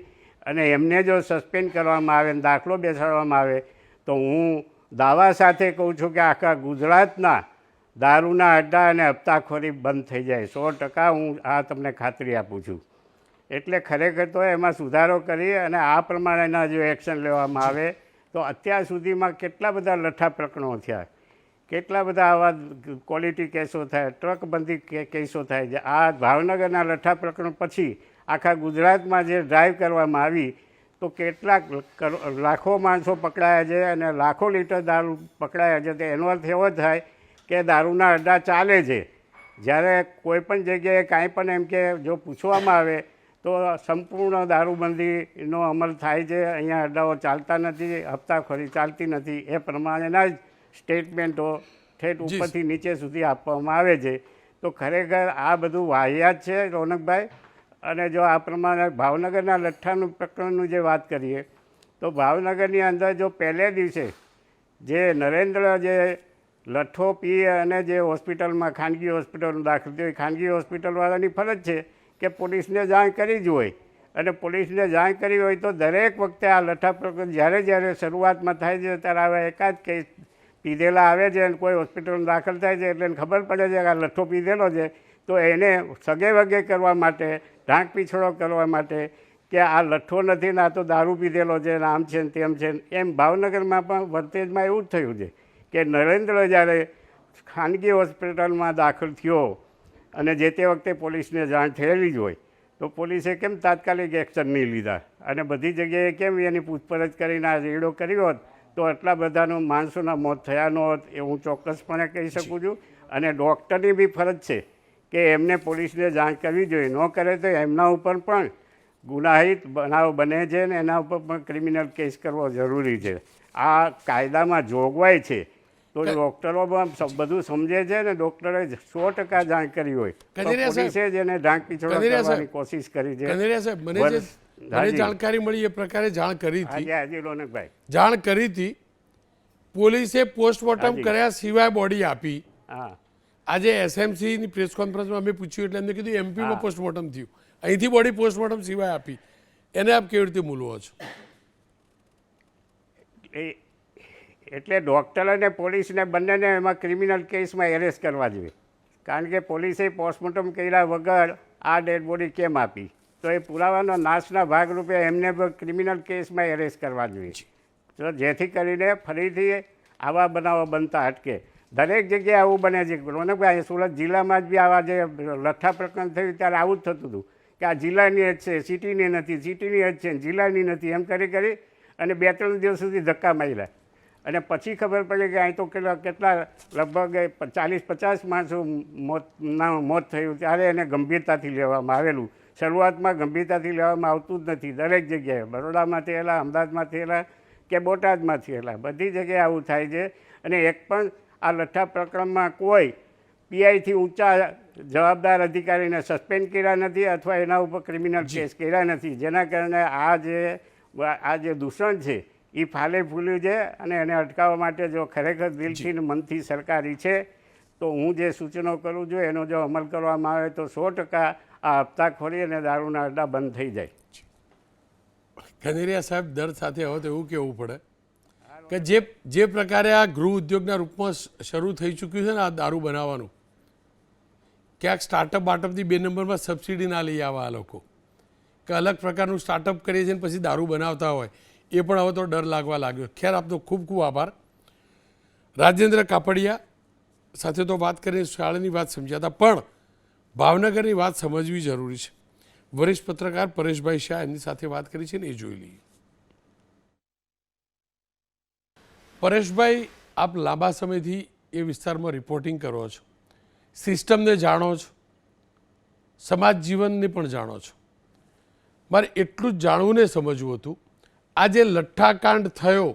અને એમને જો સસ્પેન્ડ કરવામાં આવે અને દાખલો બેસાડવામાં આવે તો હું દાવા સાથે કહું છું કે આખા ગુજરાતના દારૂના અડ્ડા અને હપ્તાખોરી બંધ થઈ જાય 100%. હું આ તમને ખાતરી આપું છું. એટલે ખરેખર તો એમાં સુધારો કરી અને આ પ્રમાણેના જો એક્શન લેવામાં આવે તો અત્યાર સુધીમાં કેટલા બધા લઠ્ઠા પ્રકરણો થયા, કેટલા બધા આવા ક્વોલિટી કેસો થાય, ટ્રકબંધી કેસો થાય છે. આ ભાવનગરના લઠ્ઠા પ્રકરણ પછી આખા ગુજરાતમાં જે ડ્રાઈવ કરવામાં આવી તો કેટલાક લાખો માણસો પકડાયા છે અને લાખો લીટર દારૂ પકડાયા છે. તો એનો અર્થ એવો થાય કે દારૂના અડ્ડા ચાલે છે. જ્યારે કોઈ પણ જગ્યાએ કાંઈ પણ એમ કે જો પૂછવામાં આવે તો સંપૂર્ણ દારૂબંધીનો અમલ થાય છે, અહીંયા અડ્ડાઓ ચાલતા નથી, હપ્તાખોરી ચાલતી નથી, એ પ્રમાણેના જ સ્ટેટમેન્ટો ઠેઠ ઉપરથી નીચે સુધી આપવામાં આવે છે. તો ખરેખર આ બધું વાહિયાત છે રોનકભાઈ. અને જો આ પ્રમાણે ભાવનગરના લઠ્ઠાનું પ્રકરણનું જે વાત કરીએ તો ભાવનગરની અંદર જો પહેલે દિવસે જે નરેન્દ્ર જે લઠ્ઠો પી અને જે હોસ્પિટલમાં ખાનગી હોસ્પિટલમાં દાખલ થયો, ખાનગી હોસ્પિટલવાળાની ફરજ છે કે પોલીસને જાણ કરી જ હોય અને પોલીસને જાણ કરી હોય તો દરેક વખતે આ લઠ્ઠા પ્રકરણ જ્યારે શરૂઆતમાં થાય છે ત્યારે આવા એકાદ કેસ પીધેલા આવે છે અને કોઈ હોસ્પિટલમાં દાખલ થાય છે એટલે એને ખબર પડે છે કે આ લઠ્ઠો પીધેલો છે તો એને સગે વગે કરવા માટે, ઢાંક પીછળો કરવા માટે કે આ લઠ્ઠો નથી ને આ તો દારૂ પીધેલો છે ને આમ છે ને તેમ છે. એમ ભાવનગરમાં પણ વર્તેજમાં એવું જ થયું છે કે નરેન્દ્ર જ્યારે ખાનગી હોસ્પિટલમાં દાખલ થયો અને જે તે વખતે પોલીસને જાણ થયેલી જ હોય તો પોલીસે કેમ તાત્કાલિક એક્શન નહીં લીધા અને બધી જગ્યાએ કેમ એની પૂછપરછ કરીને આ રેડો કર્યો હોત તો આટલા બધાનું માણસોના મોત થયા ન હોત એ હું ચોક્કસપણે કહી શકું છું. અને ડૉક્ટરની બી ફરજ છે કે એમને પોલીસને જાણ કરવી જોઈએ. ન કરે તો એમના ઉપર પણ ગુનાહિત બનાવ બને છે ને એના ઉપર પણ ક્રિમિનલ કેસ કરવો જરૂરી છે. આ કાયદામાં જોગવાઈ છે તો ડૉક્ટરો પણ બધું સમજે છે ને ડૉક્ટરે 100% જાણ કરી હોય તો પોલીસે જ એને ઢાંક પીછળો કરવાની કોશિશ કરી છે. કનેરિયા સાહેબ, મને જાણકારી મળી એ પ્રકારે જાણ કરી હતી. હાજી રોનકભાઈ, જાણ કરી હતી. પોલીસે પોસ્ટમોર્ટમ કર્યા સિવાય બોડી આપી. હા, આજે એસએમસીની પ્રેસ કોન્ફરન્સમાં અમે પૂછ્યું એટલે એમને કીધું એમપીમાં પોસ્ટમોર્ટમ થયું, અહીંથી બોડી પોસ્ટમોર્ટમ સિવાય આપી. એને આપ કેવી રીતે મૂલવો છો? એટલે ડૉક્ટર અને પોલીસને બંનેને એમાં ક્રિમિનલ કેસમાં એરેસ્ટ કરવા જોઈએ. કારણ કે પોલીસે પોસ્ટમોર્ટમ કર્યા વગર આ ડેડ બોડી કેમ આપી તો એ પુરાવાનો નાશના ભાગરૂપે એમને ક્રિમિનલ કેસમાં એરેસ્ટ કરવા જોઈએ. તો જેથી કરીને ફરીથી આવા બનાવો બનતા અટકે. દરેક જગ્યાએ આવું બને છે રોનકભાઈ. સુરત જિલ્લામાં જ બી આવા જે લઠ્ઠા પ્રકરણ થયું ત્યારે આવું જ થતું હતું કે આ જિલ્લાની જ છે, સિટીની નથી, સિટીની જ છે, જિલ્લાની નથી, એમ કરી અને 2-3 દિવસ સુધી ધક્કા માર્યા અને પછી ખબર પડી કે અહીં તો કેટલા લગભગ 40-50 માણસો મોત થયું. ત્યારે એને ગંભીરતાથી લેવામાં આવેલું. શરૂઆતમાં ગંભીરતાથી લેવામાં આવતું જ નથી. દરેક જગ્યાએ બરોડામાં થયેલા, અમદાવાદમાં થયેલા કે બોટાદમાં થયેલા, બધી જગ્યાએ આવું થાય છે. અને એક પણ આ લઠ્ઠા પ્રકરણમાં કોઈ પીઆઈથી ઊંચા જવાબદાર અધિકારીને સસ્પેન્ડ કર્યા નથી અથવા એના ઉપર ક્રિમિનલ કેસ કર્યા નથી. જેના કારણે આ જે દૂષણ છે એ ફાલે ફૂલ્યું છે અને એને અટકાવવા માટે જો ખરેખર દિલથી ને મનથી સરકાર ઈચ્છે તો હું જે સૂચનો કરું છું એનો જો અમલ કરવામાં આવે તો 100% આ હપ્તાખોરી અને દારૂના અડ્ડા બંધ થઈ જાય. કનેરિયા સાહેબ, દર્દ સાથે હવે તો એવું કહેવું પડે કે જે પ્રકારે આ ગૃહ ઉદ્યોગના રૂપમાં શરૂ થઈ ચૂક્યું છે ને આ દારૂ બનાવવાનું, ક્યાંક સ્ટાર્ટઅપ બાટઅપથી 2 નંબરમાં સબસિડી ના લઈ આવવા આ લોકો, કે અલગ પ્રકારનું સ્ટાર્ટઅપ કરીએ છીએ પછી દારૂ બનાવતા હોય એ પણ હવે તો ડર લાગવા લાગ્યો. ખેર, આપનો ખૂબ ખૂબ આભાર. રાજેન્દ્ર કાપડિયા સાથે તો વાત કરીને શાળાની વાત સમજ્યા હતા પણ ભાવનગરની વાત સમજવી જરૂરી છે. વરિષ્ઠ પત્રકાર પરેશભાઈ શાહ એમની સાથે વાત કરી છે ને એ જોઈ લઈએ. પરેશભાઈ, આપ લાંબા સમયથી એ વિસ્તારમાં રિપોર્ટિંગ કરો છો, સિસ્ટમને જાણો છો, સમાજ જીવનને પણ જાણો છો. મારે એટલું જ જાણવું ને સમજવું હતું, આ જે લઠ્ઠાકાંડ થયો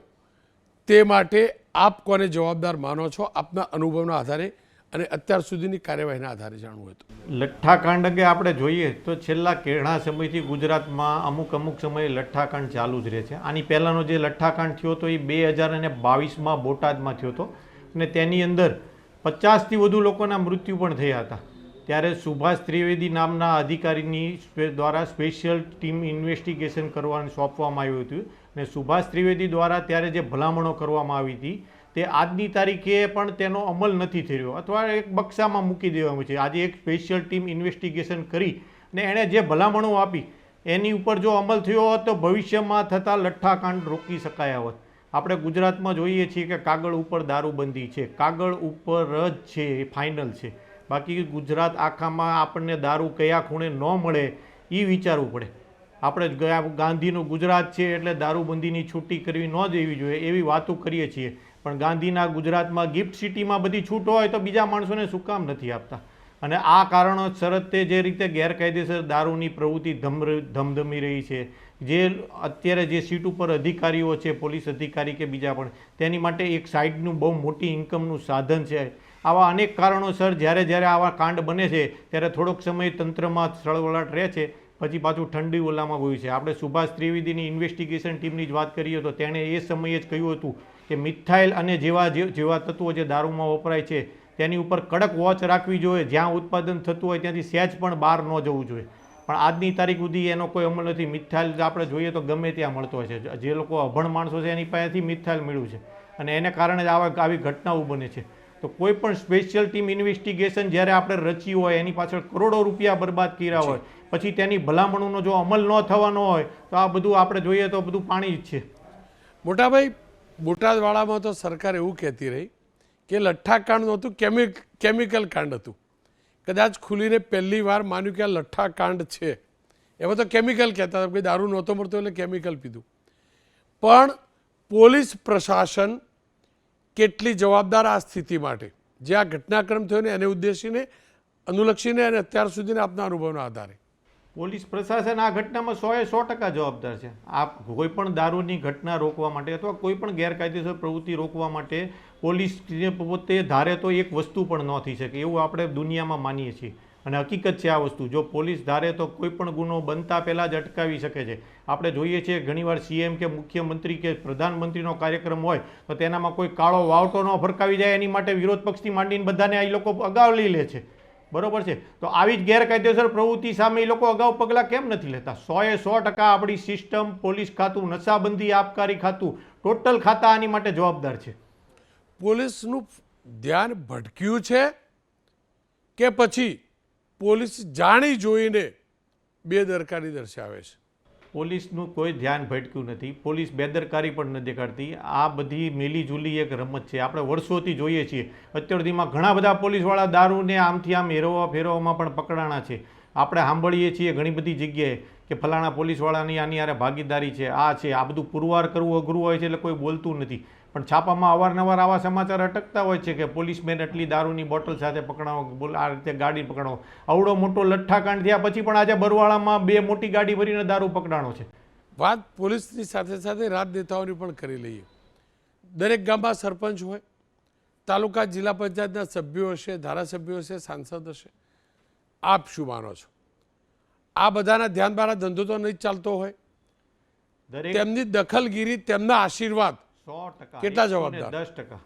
તે માટે આપ કોને જવાબદાર માનો છો આપના અનુભવના આધારે અને અત્યાર સુધીની કાર્યવાહીના આધારે જાણવું હતું? લઠ્ઠાકાંડ અંગે આપણે જોઈએ તો છેલ્લા ઘણા સમયથી ગુજરાતમાં અમુક સમયે લઠ્ઠાકાંડ ચાલુ જ રહે છે. આની પહેલાંનો જે લઠ્ઠાકાંડ થયો હતો એ 2022માં બોટાદમાં થયો હતો અને તેની અંદર 50થી વધુ લોકોના મૃત્યુ પણ થયા હતા. ત્યારે સુભાષ ત્રિવેદી નામના અધિકારીની દ્વારા સ્પેશિયલ ટીમ ઇન્વેસ્ટિગેશન કરવાનું સોંપવામાં આવ્યું હતું અને સુભાષ ત્રિવેદી દ્વારા ત્યારે જે ભલામણો કરવામાં આવી હતી તે આજની તારીખે પણ તેનો અમલ નથી થઈ રહ્યો અથવા એક બક્સામાં મૂકી દેવામાં છે. આજે એક સ્પેશિયલ ટીમ ઇન્વેસ્ટિગેશન કરી અને એણે જે ભલામણો આપી એની ઉપર જો અમલ થયો હોત તો ભવિષ્યમાં થતા લઠ્ઠાકાંડ રોકી શકાયા હોત. આપણે ગુજરાતમાં જોઈએ છીએ કે કાગળ ઉપર દારૂબંધી છે, કાગળ ઉપર જ છે, એ ફાઇનલ છે. બાકી ગુજરાત આખામાં આપણને દારૂ કયા ખૂણે ન મળે એ વિચારવું પડે. આપણે ગાંધીનું ગુજરાત છે એટલે દારૂબંધીની છૂટી કરવી ન દેવી જોઈએ એવી વાતો કરીએ છીએ, પણ ગાંધીના ગુજરાતમાં ગિફ્ટ સિટીમાં બધી છૂટ હોય તો બીજા માણસોને શું કામ નથી આપતા? અને આ કારણોસર તે જે રીતે ગેરકાયદેસર દારૂની પ્રવૃત્તિ ધમધમી રહી છે, જે અત્યારે જે સીટ ઉપર અધિકારીઓ છે, પોલીસ અધિકારી કે બીજા પણ, તેની માટે એક સાઇડનું બહુ મોટી ઇન્કમનું સાધન છે. આવા અનેક કારણોસર જ્યારે આવા કાંડ બને છે ત્યારે થોડોક સમય તંત્રમાં સળવળાટ રહે છે, પછી પાછું ઠંડી ઓલામાં ગયું છે. આપણે સુભાષ ત્રિવેદીની ઇન્વેસ્ટિગેશન ટીમની જ વાત કરીએ તો તેણે એ સમયે જ કહ્યું હતું કે મિથાઇલ અને જેવા તત્વો જે દારૂમાં વપરાય છે તેની ઉપર કડક વોચ રાખવી જોઈએ. જ્યાં ઉત્પાદન થતું હોય ત્યાંથી સહેજ પણ બહાર ન જવું જોઈએ. પણ આજની તારીખ સુધી એનો કોઈ અમલ નથી. મિથાઇલ આપણે જોઈએ તો ગમે ત્યાં મળતો હોય છે. જે લોકો અભણ માણસો છે એની પાસેથી મિથાઇલ મળ્યું છે અને એને કારણે જ આવી ઘટનાઓ બને છે. તો કોઈ પણ સ્પેશિયલ ટીમ ઇન્વેસ્ટિગેશન જ્યારે આપણે રચી હોય એની પાછળ કરોડો રૂપિયા બરબાદ કર્યા હોય, પછી તેની ભલામણોનો જો અમલ ન થવાનો હોય તો આ બધું આપણે જોઈએ તો બધું પાણી જ છે. મોટાભાઈ, બોટાદવાડામાં તો સરકાર એવું કહેતી રહી કે લઠ્ઠાકાંડ નહોતું, કેમિકલ કાંડ હતું. કદાચ ખુલીને પહેલી વાર માન્યું કે આ લઠ્ઠાકાંડ છે. એમાં તો કેમિકલ કહેતા હતા કે દારૂ નહોતો મળતો એટલે કેમિકલ પીધું. પણ પોલીસ પ્રશાસન કેટલી જવાબદાર આ સ્થિતિ માટે, જે આ ઘટનાક્રમ થયો ને એને ઉદ્દેશીને અનુલક્ષીને અને અત્યાર સુધીના આપના અનુભવના આધારે? પોલીસ પ્રશાસન આ ઘટનામાં 100% જવાબદાર છે. આ કોઈ પણ દારૂની ઘટના રોકવા માટે અથવા કોઈ પણ ગેરકાયદેસર પ્રવૃત્તિ રોકવા માટે પોલીસ પોતે ધારે તો એક વસ્તુ પણ ન થઈ શકે એવું આપણે દુનિયામાં માનીએ છીએ અને હકીકત છે આ વસ્તુ. જો પોલીસ ધારે તો કોઈ પણ ગુનો બનતા પહેલાં જ અટકાવી શકે છે. આપણે જોઈએ છીએ ઘણીવાર સીએમ કે મુખ્યમંત્રી કે પ્રધાનમંત્રીનો કાર્યક્રમ હોય તો તેનામાં કોઈ કાળો વાવટો ન ફરકાવી જાય એની માટે વિરોધ પક્ષથી માંડીને બધાને આ લોકો અગાઉ લઈ લે છે. બરોબર છે? તો આવી જ ગેરકાયદેસર પ્રવૃત્તિ સામે એ લોકો અગાઉ પગલાં કેમ નથી લેતા? 100% આપણી સિસ્ટમ, પોલીસ ખાતું, નશાબંધી આબકારી ખાતું, ટોટલ ખાતા આની માટે જવાબદાર છે. પોલીસનું ધ્યાન ભટક્યું છે કે પછી પોલીસ જાણી જોઈને બેદરકારી દર્શાવે છે? પોલીસનું કોઈ ધ્યાન ભટક્યું નથી. પોલીસ બેદરકારી પણ ન દેખાડતી. આ બધી મિલીજુલી એક રમત છે. આપણે વર્ષોથી જોઈએ છીએ. અત્યાર સુધીમાં ઘણા બધા પોલીસવાળા દારૂને આમથી આમ ફેરવવામાં પણ પકડાણા છે. આપણે સાંભળીએ છીએ ઘણી બધી જગ્યાએ કે ફલાણા પોલીસવાળાની આની યારે ભાગીદારી છે, આ છે. આ બધું પુરવાર કરવું અઘરું હોય છે એટલે કોઈ બોલતું નથી. પણ છાપામાં અવારનવાર આવા સમાચાર અટકતા હોય છે કે પોલીસમેન એટલી દારૂની બોટલ સાથે પકડાવો, આ રીતે ગાડી પકડાવો. આવડો મોટો લઠ્ઠાકાંડ થયા પછી પણ આજે બરવાળામાં 2 મોટી ગાડી ભરીને દારૂ પકડાણો છે. વાત પોલીસની સાથે સાથે રાજનેતાઓની પણ કરી લઈએ. દરેક ગામમાં સરપંચ હોય, તાલુકા જિલ્લા પંચાયતના સભ્યો હશે, ધારાસભ્યો હશે, સાંસદ હશે. આપ શું માનો છો? આ બધાના ધ્યાન બારા ધંધો તો નહીં ચાલતો હોય? તેમની દખલગીરી, તેમના આશીર્વાદ 100% કેટલા જવાબદાર? 10%.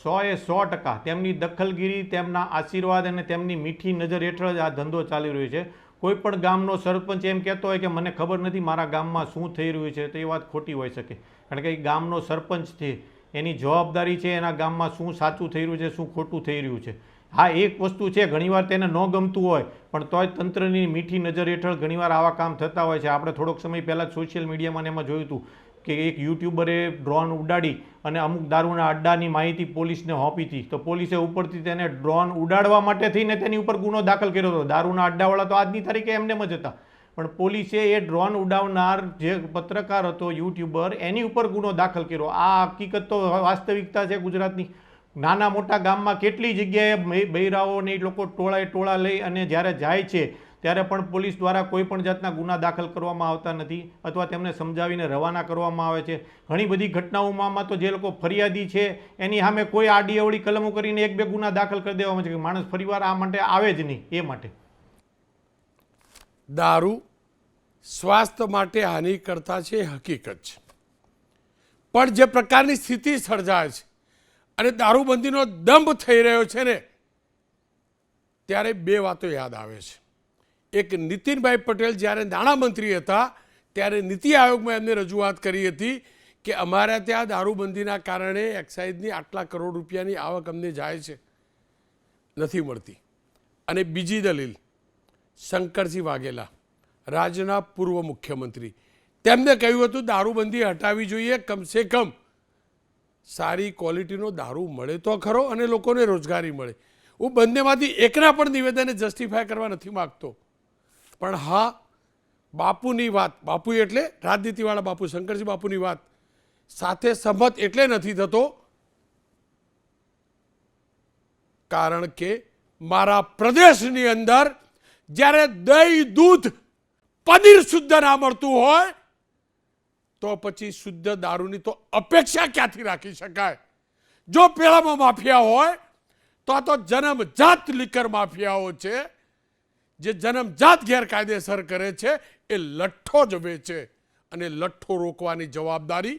100% તેમની દખલગીરી, તેમના આશીર્વાદ અને તેમની મીઠી નજર હેઠળ જ આ ધંધો ચાલી રહ્યો છે. કોઈ પણ ગામનો સરપંચ એમ કહેતો હોય કે મને ખબર નથી મારા ગામમાં શું થઈ રહ્યું છે, તો એ વાત ખોટી હોઈ શકે. કારણ કે એ ગામનો સરપંચ છે, એની જવાબદારી છે એના ગામમાં શું સાચું થઈ રહ્યું છે, શું ખોટું થઈ રહ્યું છે. હા, એક વસ્તુ છે, ઘણીવાર તેને ન ગમતું હોય પણ તોય તંત્રની મીઠી નજર હેઠળ ઘણીવાર આવા કામ થતા હોય છે. આપણે થોડોક સમય પહેલાં સોશિયલ મીડિયામાં એમાં જોયું હતું કે એક યુટ્યુબરે ડ્રોન ઉડાડી અને અમુક દારૂના અડ્ડાની માહિતી પોલીસને સોંપી હતી. તો પોલીસે ઉપરથી તેને ડ્રોન ઉડાડવા માટે થઈને તેની ઉપર ગુનો દાખલ કર્યો હતો. દારૂના અડ્ડાવાળા તો આજની તારીખે એમનેમ જ હતા, પણ પોલીસે એ ડ્રોન ઉડાવનાર જે પત્રકાર હતો, યુટ્યુબર, એની ઉપર ગુનો દાખલ કર્યો. આ હકીકત તો વાસ્તવિકતા છે ગુજરાતની. નાના મોટા ગામમાં કેટલી જગ્યાએ બૈરાઓને લોકો ટોળા લઈ અને જ્યારે જાય છે ત્યારે પણ પોલીસ દ્વારા કોઈ પણ જાતના ગુના દાખલ કરવામાં આવતા નથી અથવા તેમને સમજાવીને રવાના કરવામાં આવે છે. ઘણી બધી ઘટનાઓમાં તો જે લોકો ફરિયાદી છે એની સામે કોઈ આડી અવળી કલમો કરીને 1-2 ગુના દાખલ કરી દેવામાં છે કે માણસ ફરીવાર આ માટે આવે જ નહીં. એ માટે દારૂ સ્વાસ્થ્ય માટે હાનિ કરતા છે, હકીકત છે. પણ જે પ્રકારની સ્થિતિ સર્જાય છે અને દારૂબંધીનો દંભ થઈ રહ્યો છે ને, ત્યારે બે વાતો યાદ આવે છે. એક, નીતિનભાઈ પટેલ જ્યારે નાણામંત્રી હતા ત્યારે નીતિ આયોગમાં એમને રજૂઆત કરી હતી કે અમારા ત્યાં દારૂબંધીના કારણે એક્સાઇઝની આટલા કરોડ રૂપિયાની આવક અમને જાય છે, નથી મળતી. અને બીજી દલીલ, શંકરસિંહ વાઘેલા, રાજ્યના પૂર્વ મુખ્યમંત્રી, તેમને કહ્યું હતું દારૂબંધી હટાવવી જોઈએ, કમસે કમ સારી ક્વોલિટીનો દારૂ મળે તો ખરો અને લોકોને રોજગારી મળે. હું બંનેમાંથી એકના પણ નિવેદનને જસ્ટિફાય કરવા નથી માગતો, પણ હા, બાપુની વાત, બાપુ એટલે રાજનીતિવાળા બાપુ, શંકરસિંહ બાપુની વાત સાથે સંમત એટલે નથી થતો કારણ કે મારા પ્રદેશની અંદર જ્યારે દહીં, દૂધ, પનીર શુદ્ધ ના મળતું હોય તો પછી શુદ્ધ દારૂની તો અપેક્ષા ક્યાંથી રાખી શકાય? જો પેલામાં માફિયા હોય તો જન્મજાત લીકર માફિયાઓ છે, જે જન્મજાત ગેરકાયદેસર કરે છે, એ લઠ્ઠો જ વેચે અને લઠ્ઠો રોકવાની જવાબદારી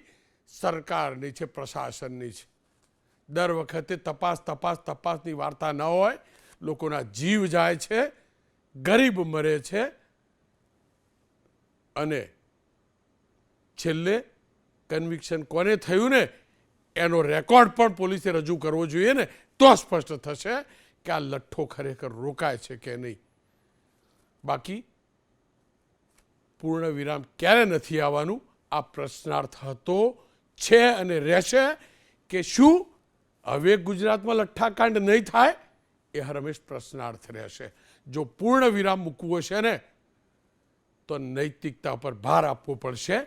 સરકારની છે, પ્રશાસનની છે. દર વખતે તપાસની વાર્તા ન હોય, લોકોના જીવ જાય છે, ગરીબ મરે છે અને છેલ્લે કન્વિક્શન કોને થયું ને એનો રેકોર્ડ પણ પોલીસે રજૂ કરવો જોઈએ ને, તો સ્પષ્ટ થશે કે આ લઠ્ઠો ખરેખર રોકાય છે કે નહીં. બાકી પૂર્ણ વિરામ ક્યારે નથી આવવાનું આ પ્રશ્નાર્થ હતો, છે અને રહેશે કે શું હવે ગુજરાતમાં લઠ્ઠાકાંડ નહીં થાય એ હરમેશ પ્રશ્નાર્થ રહેશે. જો પૂર્ણ વિરામ મૂકવો છે ને તો નૈતિકતા પર ભાર આપવો પડશે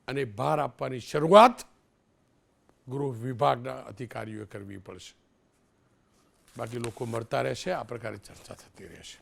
અને ભાર આપવાની શરૂઆત ગૃહ વિભાગના અધિકારીઓએ કરવી પડશે. બાકી લોકો મળતા રહેશે, આ પ્રકારે ચર્ચા થતી રહેશે.